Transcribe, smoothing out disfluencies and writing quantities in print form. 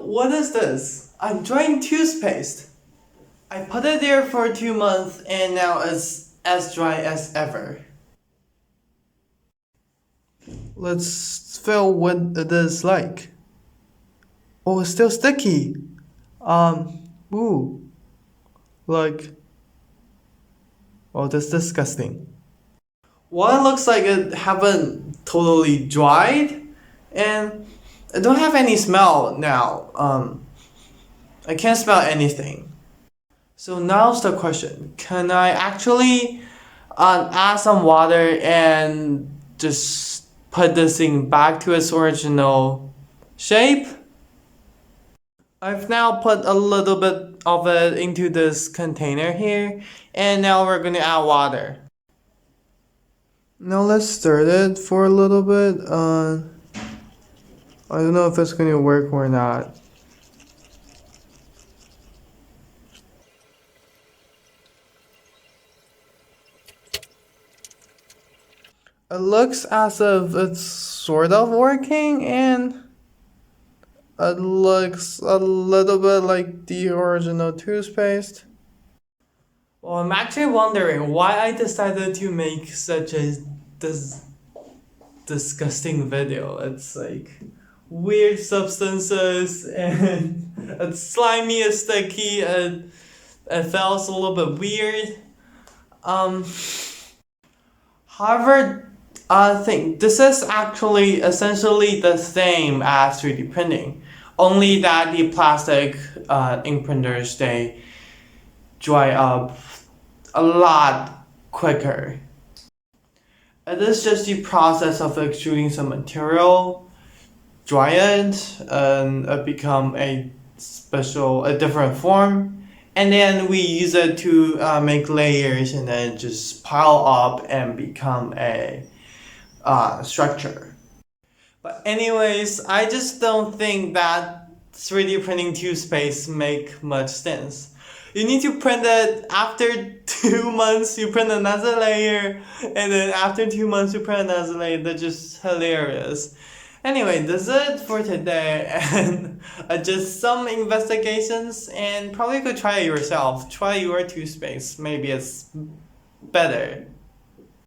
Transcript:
What is this? I'm drying toothpaste. I put it there for 2 months and now it's as dry as ever. Let's feel what it is like. Oh, it's still sticky. Ooh. Like, oh, that's disgusting. Well, it looks like it haven't totally dried and I don't have any smell now. I can't smell anything. So now's the question. Can I actually add some water and just put this thing back to its original shape? I've now put a little bit of it into this container here, and now we're gonna add water. Now let's stir it for a little bit. I don't know if it's gonna work or not. It looks as if it's sort of working, and it looks a little bit like the original toothpaste. Well, I'm actually wondering why I decided to make such a disgusting video. It's like weird substances and it's slimy, it's sticky, and it feels a little bit weird. However, I think this is actually essentially the same as 3D printing, only that the plastic ink printers, they dry up a lot quicker. It is just the process of extruding some material, dry it, and it become a different form, and then we use it to make layers and then just pile up and become a structure. But anyways, I just don't think that 3D printing toothpaste make much sense. You need to print it after 2 months, you print another layer, and then after 2 months you print another layer. That's just hilarious. Anyway, that's it for today, and just some investigations, and probably you could try it yourself. Try your toothpaste, maybe it's better.